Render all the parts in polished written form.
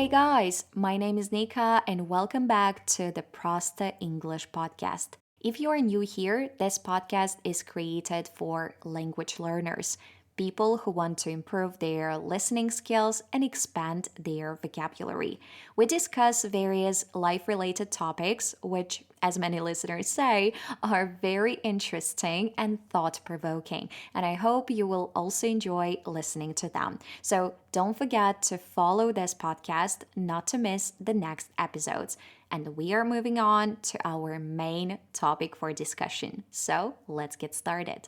Hey guys, my name is Nika and welcome back to the Prosta English podcast. If you are new here, this podcast is created for language learners, people who want to improve their listening skills and expand their vocabulary. We discuss various life related topics, which, as many listeners say, are very interesting and thought provoking. And I hope you will also enjoy listening to them. So don't forget to follow this podcast not to miss the next episodes. And we are moving on to our main topic for discussion. So let's get started.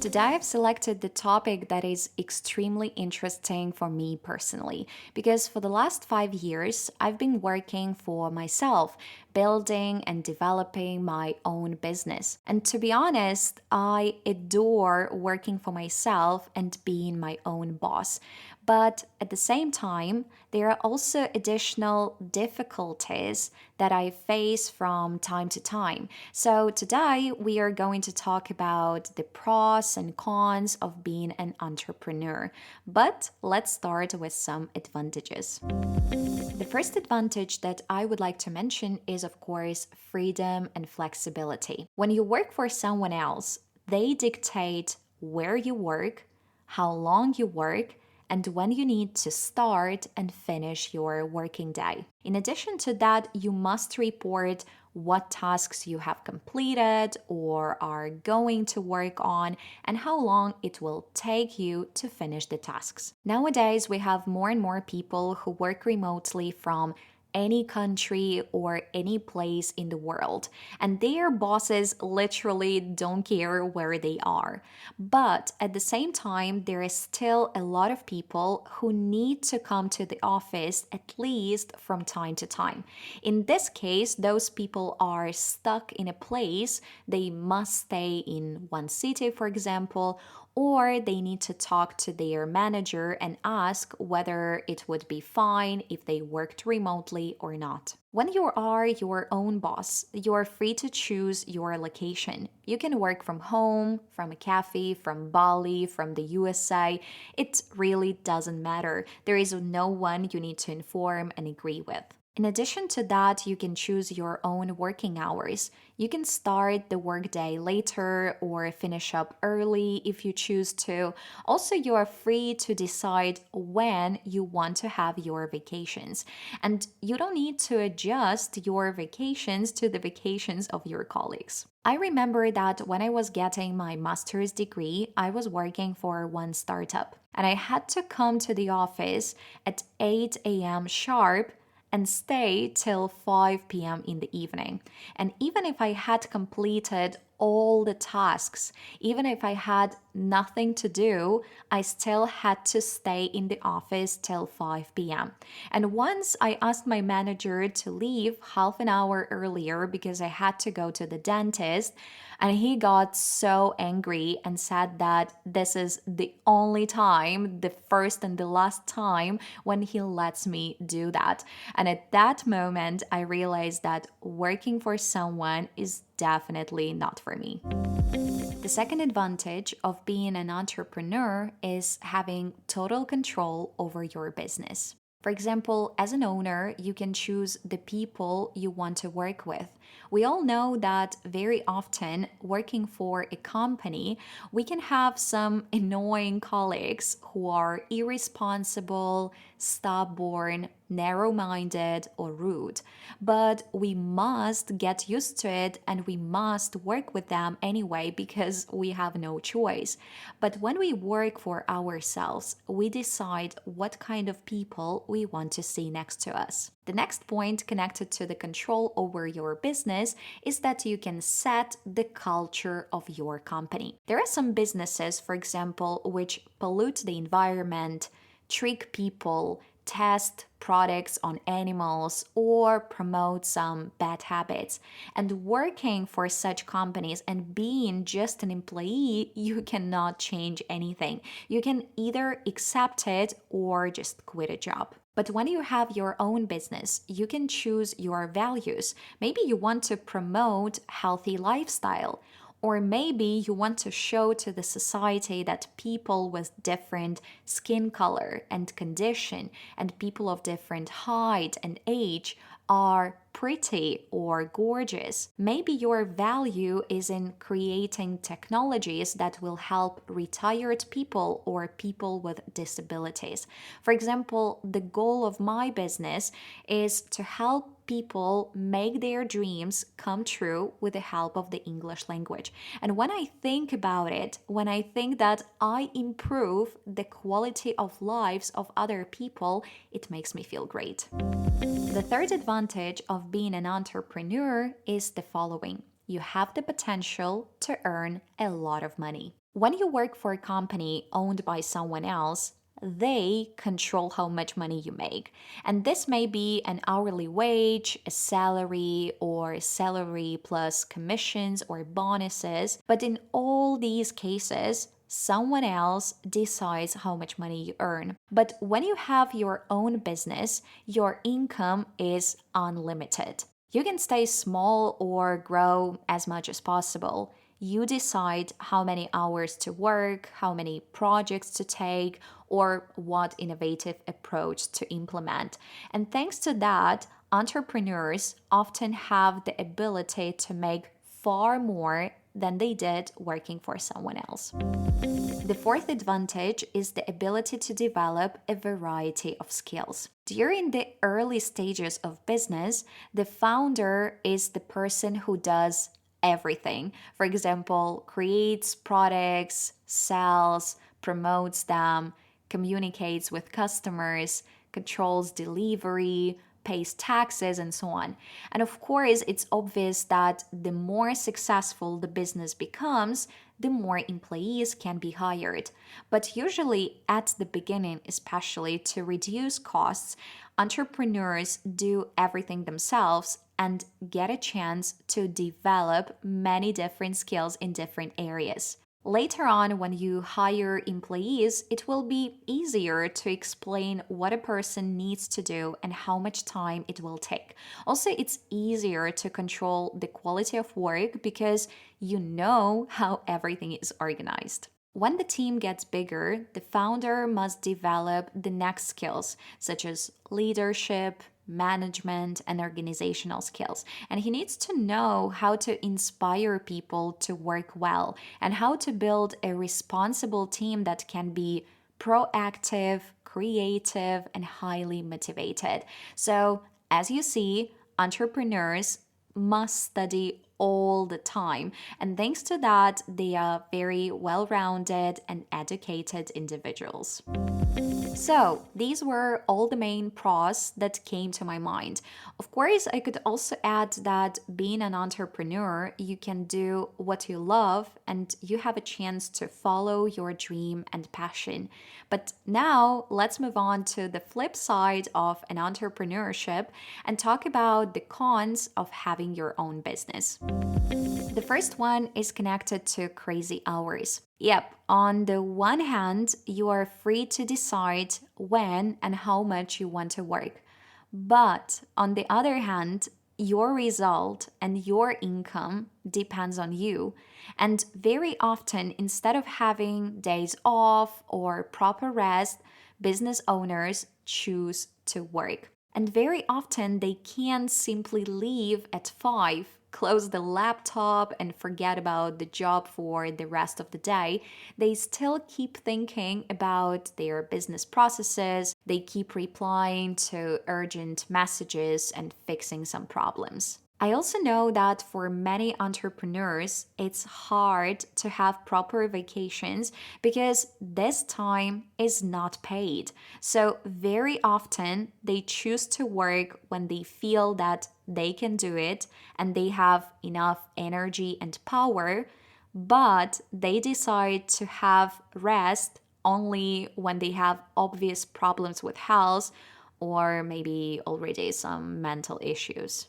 Today, I've selected the topic that is extremely interesting for me personally, because for the last 5 years, I've been working for myself, building and developing my own business. And to be honest, I adore working for myself and being my own boss. But at the same time, there are also additional difficulties that I face from time to time. So today we are going to talk about the pros and cons of being an entrepreneur. But let's start with some advantages. The first advantage that I would like to mention is, of course, freedom and flexibility. When you work for someone else, they dictate where you work, how long you work, and when you need to start and finish your working day. In addition to that, you must report what tasks you have completed or are going to work on and how long it will take you to finish the tasks. Nowadays, we have more and more people who work remotely from any country or any place in the world, and their bosses literally don't care where they are. But at the same time, there is still a lot of people who need to come to the office at least from time to time. In this case, those people are stuck in a place. They must stay in one city, for example, or they need to talk to their manager and ask whether it would be fine if they worked remotely or not. When you are your own boss, you're free to choose your location. You can work from home, from a cafe, from Bali, from the USA. It really doesn't matter. There is no one you need to inform and agree with. In addition to that, you can choose your own working hours. You can start the workday later or finish up early if you choose to. Also, you are free to decide when you want to have your vacations. And you don't need to adjust your vacations to the vacations of your colleagues. I remember that when I was getting my master's degree, I was working for one startup. And I had to come to the office at 8 a.m. sharp and stay till 5 p.m. in the evening. And even if I had completed all the tasks, even if I had nothing to do, I still had to stay in the office till 5 p.m. And once I asked my manager to leave half an hour earlier because I had to go to the dentist, and he got so angry and said that this is the only time, the first and the last time when he lets me do that. And at that moment, I realized that working for someone is definitely not for me. The second advantage of being an entrepreneur is having total control over your business. For example, as an owner, you can choose the people you want to work with. We all know that very often, working for a company, we can have some annoying colleagues who are irresponsible, stubborn, narrow-minded, or rude. But we must get used to it and we must work with them anyway because we have no choice. But when we work for ourselves, we decide what kind of people we want to see next to us. The next point connected to the control over your business is that you can set the culture of your company. There are some businesses, for example, which pollute the environment, trick people, test products on animals, or promote some bad habits. And working for such companies and being just an employee, you cannot change anything. You can either accept it or just quit a job. But when you have your own business, you can choose your values. Maybe you want to promote healthy lifestyle, Or maybe you want to show to the society that people with different skin color and condition and people of different height and age are pretty or gorgeous. Maybe your value is in creating technologies that will help retired people or people with disabilities. For example, the goal of my business is to help people make their dreams come true with the help of the English language. And when I think about it, when I think that I improve the quality of lives of other people, it makes me feel great. The third advantage of being an entrepreneur is the following. You have the potential to earn a lot of money. When you work for a company owned by someone else, they control how much money you make. And this may be an hourly wage, a salary, or salary plus commissions or bonuses. But in all these cases, someone else decides how much money you earn. But when you have your own business, your income is unlimited. You can stay small or grow as much as possible. You decide how many hours to work, how many projects to take, or what innovative approach to implement. And thanks to that, entrepreneurs often have the ability to make far more than they did working for someone else. The fourth advantage is the ability to develop a variety of skills. During the early stages of business, the founder is the person who does everything. For example, creates products, sells, promotes them, communicates with customers, controls delivery, pays taxes, and so on. And of course, it's obvious that the more successful the business becomes, the more employees can be hired. But usually at the beginning, especially to reduce costs, entrepreneurs do everything themselves and get a chance to develop many different skills in different areas. Later on, when you hire employees, it will be easier to explain what a person needs to do and how much time it will take. Also, it's easier to control the quality of work because you know how everything is organized. When the team gets bigger, the founder must develop the next skills, such as leadership, management, and organizational skills. And he needs to know how to inspire people to work well and how to build a responsible team that can be proactive, creative, and highly motivated. So, as you see, entrepreneurs must study all the time. And thanks to that, they are very well rounded and educated individuals. So, these were all the main pros that came to my mind. Of course, I could also add that being an entrepreneur, you can do what you love and you have a chance to follow your dream and passion. But now, let's move on to the flip side of an entrepreneurship and talk about the cons of having your own business. The first one is connected to crazy hours. Yep, on the one hand, you are free to decide when and how much you want to work. But on the other hand, your result and your income depends on you. And very often, instead of having days off or proper rest, business owners choose to work. And very often, they can't simply leave at 5, close the laptop, and forget about the job for the rest of the day. They still keep thinking about their business processes. They keep replying to urgent messages and fixing some problems. I also know that for many entrepreneurs, it's hard to have proper vacations because this time is not paid. So, very often they choose to work when they feel that they can do it and they have enough energy and power, but they decide to have rest only when they have obvious problems with health or maybe already some mental issues.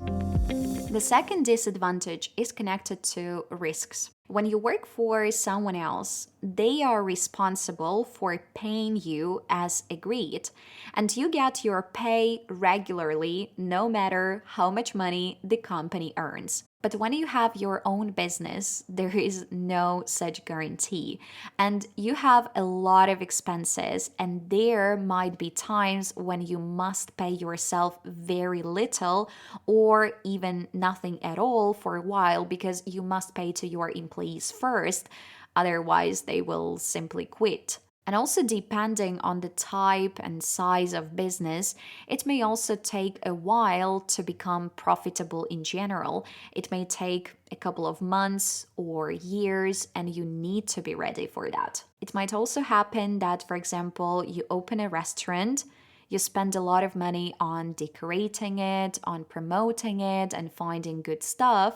The second disadvantage is connected to risks. When you work for someone else, they are responsible for paying you as agreed, and you get your pay regularly no matter how much money the company earns. But when you have your own business, there is no such guarantee. And you have a lot of expenses, and there might be times when you must pay yourself very little or even nothing at all for a while because you must pay to your employees first. Otherwise, they will simply quit. And also, depending on the type and size of business, it may also take a while to become profitable in general. It may take a couple of months or years, and you need to be ready for that. It might also happen that, for example, you open a restaurant. You spend a lot of money on decorating it, on promoting it, and finding good stuff.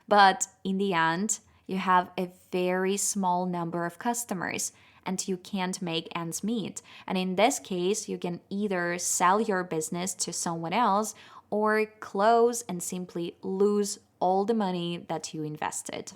But in the end, you have a very small number of customers and you can't make ends meet. And in this case, you can either sell your business to someone else or close and simply lose all the money that you invested.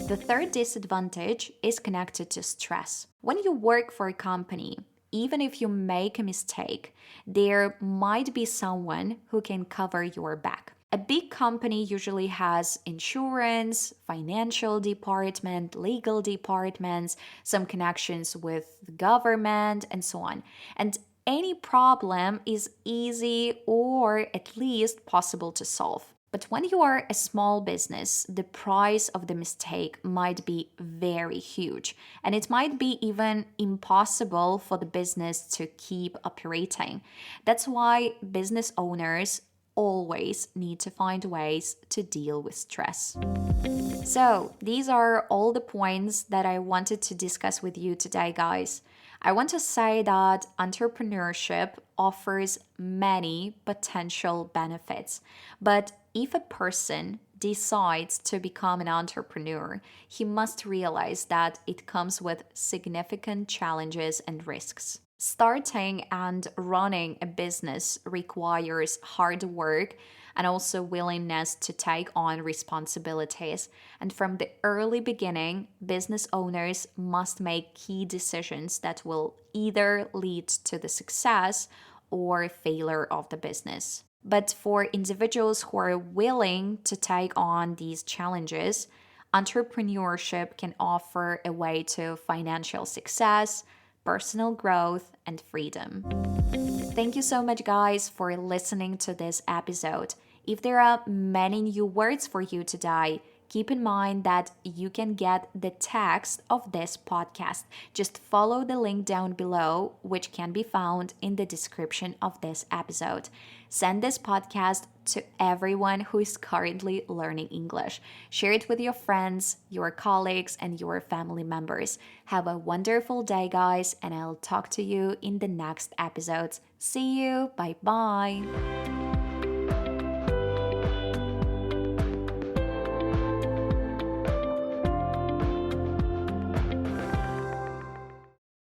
The third disadvantage is connected to stress. When you work for a company, even if you make a mistake, there might be someone who can cover your back. A big company usually has insurance, financial department, legal departments, some connections with the government, and so on. And any problem is easy or at least possible to solve. But when you are a small business, the price of the mistake might be very huge, and it might be even impossible for the business to keep operating. That's why business owners always need to find ways to deal with stress. So, these are all the points that I wanted to discuss with you today, guys. I want to say that entrepreneurship offers many potential benefits, but if a person decides to become an entrepreneur, he must realize that it comes with significant challenges and risks. Starting and running a business requires hard work and also willingness to take on responsibilities. And from the early beginning, business owners must make key decisions that will either lead to the success or failure of the business. But for individuals who are willing to take on these challenges, entrepreneurship can offer a way to financial success, personal growth, and freedom. Thank you so much, guys, for listening to this episode. If there are many new words for you today, keep in mind that you can get the text of this podcast. Just follow the link down below, which can be found in the description of this episode. Send this podcast to everyone who is currently learning English. Share it with your friends, your colleagues, and your family members. Have a wonderful day, guys, and I'll talk to you in the next episodes. See you. Bye bye.